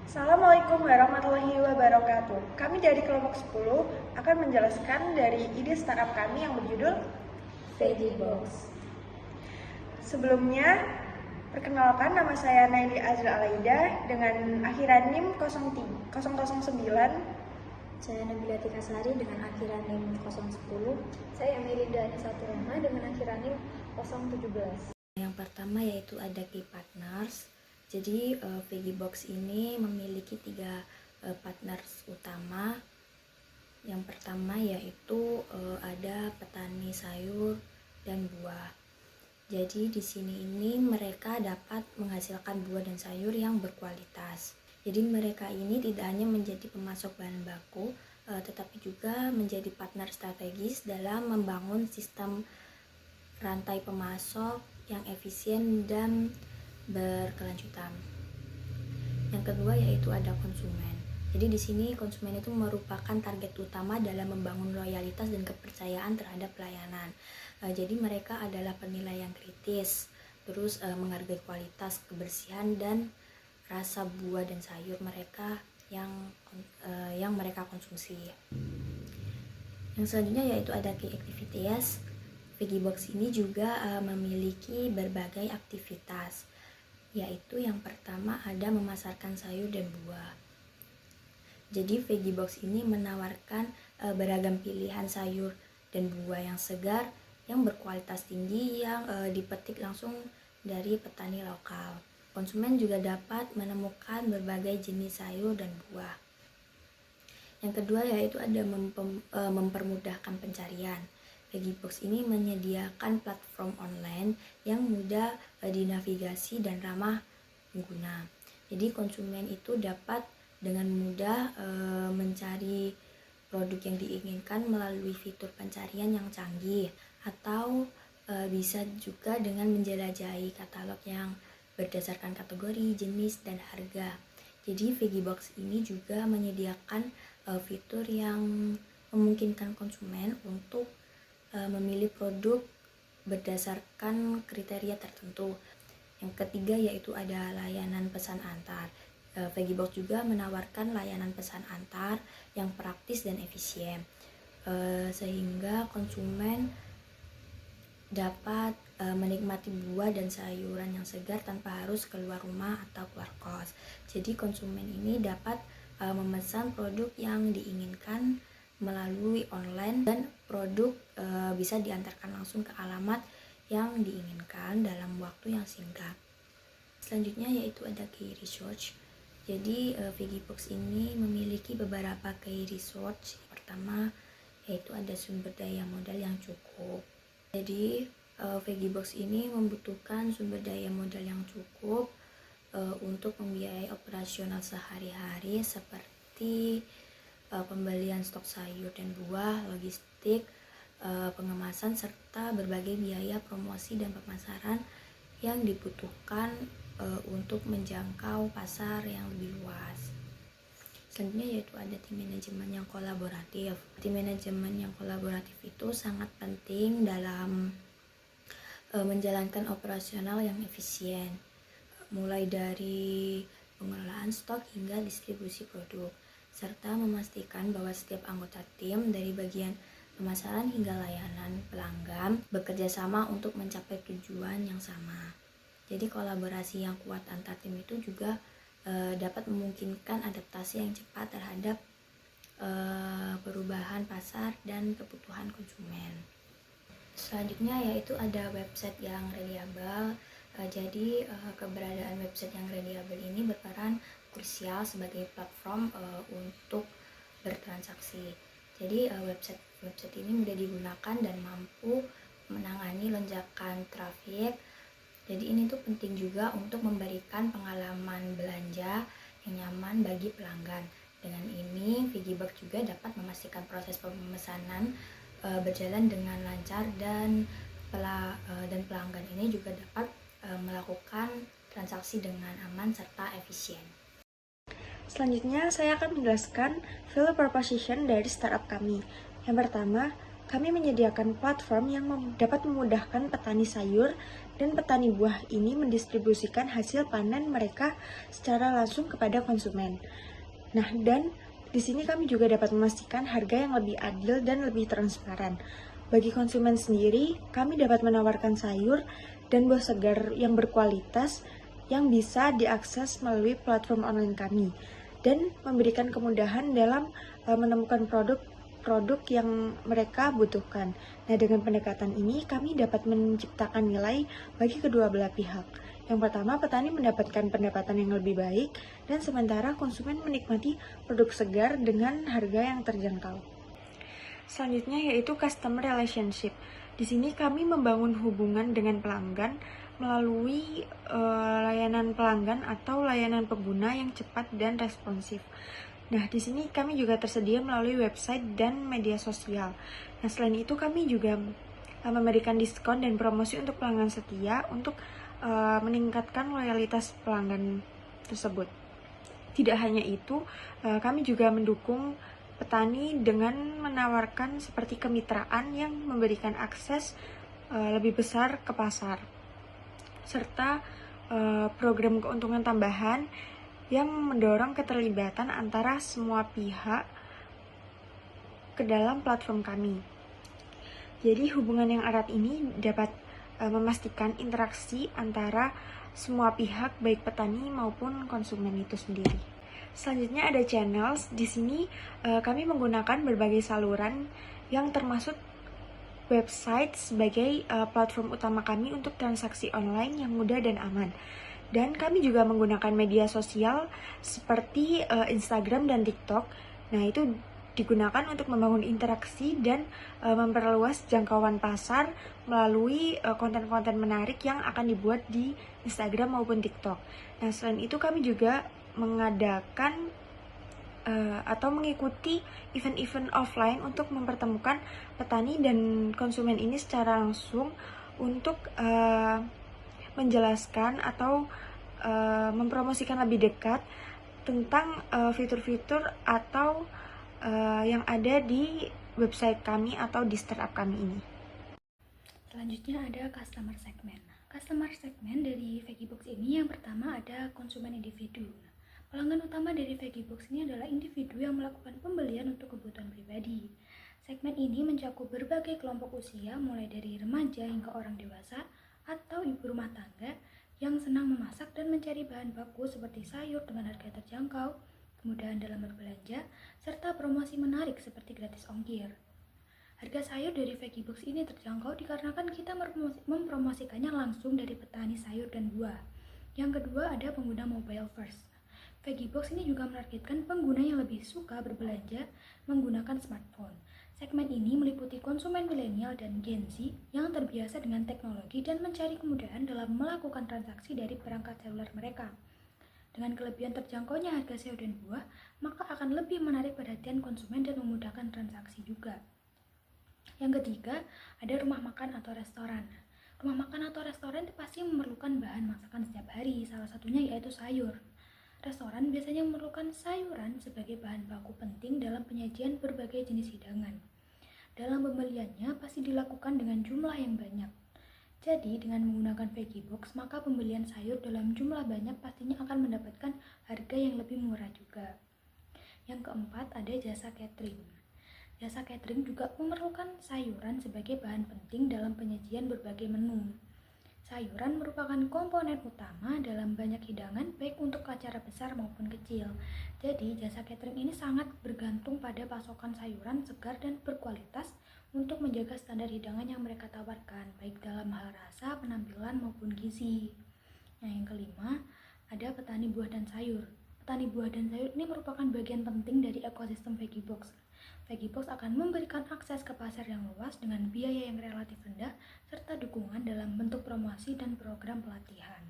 Assalamualaikum warahmatullahi wabarakatuh. Kami dari kelompok 10 akan menjelaskan dari ide startup kami yang berjudul Veggie Box. Sebelumnya, perkenalkan nama saya Naili Azra Alaida dengan akhiran NIM 009. Saya Nabila Tika Sari dengan akhiran NIM 010. Saya Melinda Anissa Turahma dengan akhiran NIM 017. Yang pertama yaitu ada key partners. Jadi Veggie Box ini memiliki 3 partners utama. Yang pertama yaitu ada petani sayur dan buah. Jadi di sini ini mereka dapat menghasilkan buah dan sayur yang berkualitas. Jadi mereka ini tidak hanya menjadi pemasok bahan baku, tetapi juga menjadi partner strategis dalam membangun sistem rantai pemasok yang efisien dan berkelanjutan. Yang kedua yaitu ada konsumen. Jadi di sini konsumen itu merupakan target utama dalam membangun loyalitas dan kepercayaan terhadap pelayanan. Jadi mereka adalah penilai yang kritis, terus menghargai kualitas, kebersihan dan rasa buah dan sayur mereka yang mereka konsumsi. Yang selanjutnya yaitu ada key activities. Veggie Box ini juga memiliki berbagai aktivitas, yaitu yang pertama ada memasarkan sayur dan buah. Jadi Veggie Box ini menawarkan beragam pilihan sayur dan buah yang segar, yang berkualitas tinggi, yang dipetik langsung dari petani lokal. Konsumen juga dapat menemukan berbagai jenis sayur dan buah. Yang kedua yaitu ada mempermudahkan pencarian. Veggie Box ini menyediakan platform online yang mudah dinavigasi dan ramah pengguna. Jadi konsumen itu dapat dengan mudah mencari produk yang diinginkan melalui fitur pencarian yang canggih, atau bisa juga dengan menjelajahi katalog yang berdasarkan kategori, jenis, dan harga. Jadi Veggie Box ini juga menyediakan fitur yang memungkinkan konsumen untuk memilih produk berdasarkan kriteria tertentu. Yang ketiga yaitu ada layanan pesan antar. Veggie Box juga menawarkan layanan pesan antar yang praktis dan efisien, sehingga konsumen dapat menikmati buah dan sayuran yang segar tanpa harus keluar rumah atau keluar kos. Jadi konsumen ini dapat memesan produk yang diinginkan melalui online, dan produk bisa diantarkan langsung ke alamat yang diinginkan dalam waktu yang singkat. Selanjutnya yaitu ada key research. Jadi Veggie Box ini memiliki beberapa key research. Pertama yaitu ada sumber daya modal yang cukup. Jadi Veggie Box ini membutuhkan sumber daya modal yang cukup untuk membiayai operasional sehari-hari seperti pembelian stok sayur dan buah, logistik, pengemasan, serta berbagai biaya promosi dan pemasaran yang dibutuhkan untuk menjangkau pasar yang lebih luas. Selanjutnya yaitu ada tim manajemen yang kolaboratif. Tim manajemen yang kolaboratif itu sangat penting dalam menjalankan operasional yang efisien, mulai dari pengelolaan stok hingga distribusi produk, serta memastikan bahwa setiap anggota tim dari bagian pemasaran hingga layanan pelanggan bekerja sama untuk mencapai tujuan yang sama. Jadi kolaborasi yang kuat antar tim itu juga dapat memungkinkan adaptasi yang cepat terhadap perubahan pasar dan kebutuhan konsumen. Selanjutnya yaitu ada website yang reliable. Jadi keberadaan website yang reliable ini berperan krusial sebagai platform untuk bertransaksi. Jadi website ini mudah digunakan dan mampu menangani lonjakan trafik. Jadi ini tuh penting juga untuk memberikan pengalaman belanja yang nyaman bagi pelanggan. Dengan ini Veggie Box juga dapat memastikan proses pemesanan berjalan dengan lancar, dan pelanggan ini juga dapat melakukan transaksi dengan aman serta efisien. Selanjutnya saya akan menjelaskan value proposition dari startup kami. Yang pertama, kami menyediakan platform yang dapat memudahkan petani sayur dan petani buah ini mendistribusikan hasil panen mereka secara langsung kepada konsumen. Nah, dan di sini kami juga dapat memastikan harga yang lebih adil dan lebih transparan. Bagi konsumen sendiri, kami dapat menawarkan sayur dan buah segar yang berkualitas yang bisa diakses melalui platform online kami dan memberikan kemudahan dalam menemukan produk yang mereka butuhkan. Nah, dengan pendekatan ini kami dapat menciptakan nilai bagi kedua belah pihak. Yang pertama, petani mendapatkan pendapatan yang lebih baik, dan sementara konsumen menikmati produk segar dengan harga yang terjangkau. Selanjutnya yaitu customer relationship. Di sini kami membangun hubungan dengan pelanggan melalui layanan pelanggan atau layanan pengguna yang cepat dan responsif. Nah, di sini kami juga tersedia melalui website dan media sosial. Nah, selain itu kami juga memberikan diskon dan promosi untuk pelanggan setia untuk meningkatkan loyalitas pelanggan tersebut. Tidak hanya itu, kami juga mendukung petani dengan menawarkan seperti kemitraan yang memberikan akses lebih besar ke pasar, serta program keuntungan tambahan yang mendorong keterlibatan antara semua pihak ke dalam platform kami. Jadi hubungan yang erat ini dapat memastikan interaksi antara semua pihak, baik petani maupun konsumen itu sendiri. Selanjutnya ada channels. Di sini kami menggunakan berbagai saluran yang termasuk website sebagai platform utama kami untuk transaksi online yang mudah dan aman. Dan kami juga menggunakan media sosial seperti Instagram dan TikTok. Nah, itu digunakan untuk membangun interaksi dan memperluas jangkauan pasar melalui konten-konten menarik yang akan dibuat di Instagram maupun TikTok. Nah, selain itu kami juga mengadakan atau mengikuti event-event offline untuk mempertemukan petani dan konsumen ini secara langsung untuk menjelaskan atau mempromosikan lebih dekat tentang fitur-fitur atau yang ada di website kami atau di startup kami ini. Selanjutnya ada customer segment. Customer segment dari Vegibox ini yang pertama ada konsumen individu. Pelanggan utama dari Vegibox ini adalah individu yang melakukan pembelian untuk kebutuhan pribadi. Segmen ini mencakup berbagai kelompok usia mulai dari remaja hingga orang dewasa atau ibu rumah tangga yang senang memasak dan mencari bahan baku seperti sayur dengan harga terjangkau, kemudahan dalam berbelanja, serta promosi menarik seperti gratis ongkir. Harga sayur dari Vegibox ini terjangkau dikarenakan kita mempromosikannya langsung dari petani sayur dan buah. Yang kedua ada pengguna mobile first. Vegibox ini juga menargetkan pengguna yang lebih suka berbelanja menggunakan smartphone. Segmen ini meliputi konsumen milenial dan Gen Z yang terbiasa dengan teknologi dan mencari kemudahan dalam melakukan transaksi dari perangkat seluler mereka. Dengan kelebihan terjangkaunya harga sayur dan buah, maka akan lebih menarik perhatian konsumen dan memudahkan transaksi juga. Yang ketiga, ada rumah makan atau restoran. Rumah makan atau restoran pasti memerlukan bahan masakan setiap hari, salah satunya yaitu sayur. Restoran biasanya memerlukan sayuran sebagai bahan baku penting dalam penyajian berbagai jenis hidangan. Dalam pembeliannya pasti dilakukan dengan jumlah yang banyak. Jadi, dengan menggunakan Vegibox, maka pembelian sayur dalam jumlah banyak pastinya akan mendapatkan harga yang lebih murah juga. Yang keempat, ada jasa catering. Jasa catering juga memerlukan sayuran sebagai bahan penting dalam penyajian berbagai menu. Sayuran merupakan komponen utama dalam banyak hidangan, baik untuk acara besar maupun kecil. Jadi, jasa catering ini sangat bergantung pada pasokan sayuran segar dan berkualitas untuk menjaga standar hidangan yang mereka tawarkan, baik dalam hal rasa, penampilan, maupun gizi. Nah, yang kelima, ada petani buah dan sayur. Petani buah dan sayur ini merupakan bagian penting dari ekosistem Vegibox. Vegibox akan memberikan akses ke pasar yang luas dengan biaya yang relatif rendah, serta dukungan dalam bentuk promosi dan program pelatihan.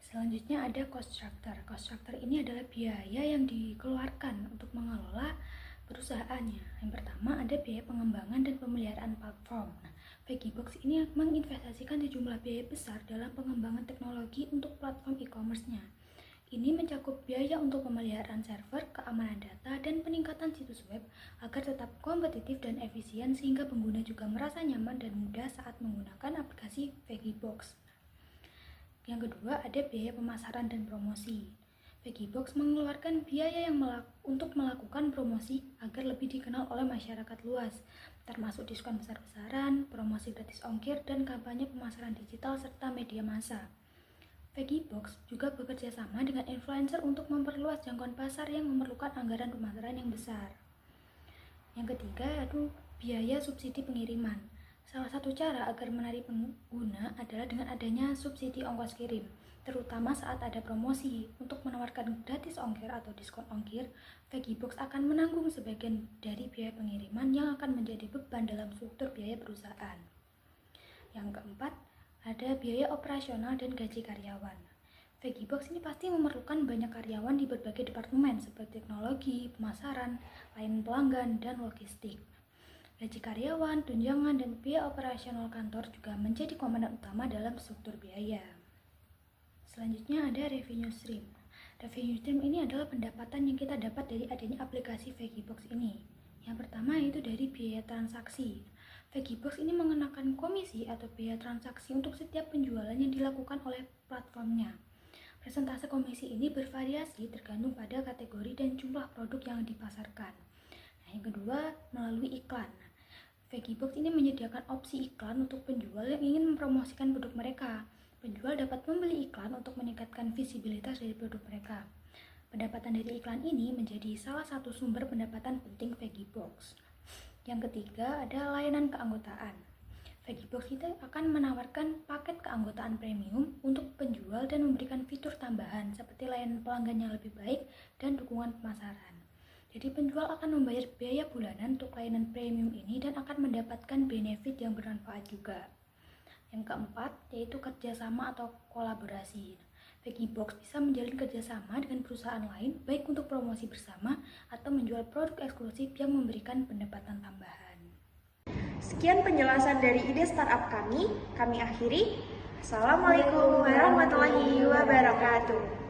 Selanjutnya ada cost structure. Cost structure ini adalah biaya yang dikeluarkan untuk mengelola perusahaannya. Yang pertama ada biaya pengembangan dan pemeliharaan platform. Nah, Vegibox ini menginvestasikan sejumlah biaya besar dalam pengembangan teknologi untuk platform e-commerce-nya. Ini mencakup biaya untuk pemeliharaan server, keamanan data, dan peningkatan situs web agar tetap kompetitif dan efisien sehingga pengguna juga merasa nyaman dan mudah saat menggunakan aplikasi Vegibox. Yang kedua, ada biaya pemasaran dan promosi. Vegibox mengeluarkan biaya untuk melakukan promosi agar lebih dikenal oleh masyarakat luas, termasuk diskon besar-besaran, promosi gratis ongkir, dan kampanye pemasaran digital serta media massa. Vegibox juga bekerja sama dengan influencer untuk memperluas jangkauan pasar yang memerlukan anggaran pemasaran yang besar. Yang ketiga, yaitu biaya subsidi pengiriman. Salah satu cara agar menarik pengguna adalah dengan adanya subsidi ongkos kirim, terutama saat ada promosi. Untuk menawarkan gratis ongkir atau diskon ongkir, Vegibox akan menanggung sebagian dari biaya pengiriman yang akan menjadi beban dalam struktur biaya perusahaan. Yang keempat, ada biaya operasional dan gaji karyawan. Vegibox ini pasti memerlukan banyak karyawan di berbagai departemen seperti teknologi, pemasaran, layanan pelanggan, dan logistik. Gaji karyawan, tunjangan, dan biaya operasional kantor juga menjadi komponen utama dalam struktur biaya. Selanjutnya ada revenue stream. Revenue stream ini adalah pendapatan yang kita dapat dari adanya aplikasi Vegibox ini. Yang pertama yaitu dari biaya transaksi. Vegibox ini mengenakan komisi atau biaya transaksi untuk setiap penjualan yang dilakukan oleh platformnya. Persentase komisi ini bervariasi tergantung pada kategori dan jumlah produk yang dipasarkan. Nah, yang kedua, melalui iklan. Vegibox ini menyediakan opsi iklan untuk penjual yang ingin mempromosikan produk mereka. Penjual dapat membeli iklan untuk meningkatkan visibilitas dari produk mereka. Pendapatan dari iklan ini menjadi salah satu sumber pendapatan penting Vegibox. Yang ketiga, ada layanan keanggotaan. Vegibox itu akan menawarkan paket keanggotaan premium untuk penjual dan memberikan fitur tambahan seperti layanan pelanggan yang lebih baik dan dukungan pemasaran. Jadi penjual akan membayar biaya bulanan untuk layanan premium ini dan akan mendapatkan benefit yang bermanfaat juga. Yang keempat, yaitu kerjasama atau kolaborasi. Vegibox bisa menjalin kerjasama dengan perusahaan lain, baik untuk promosi bersama atau menjual produk eksklusif yang memberikan pendapatan tambahan. Sekian penjelasan dari ide startup kami akhiri. Assalamualaikum warahmatullahi wabarakatuh.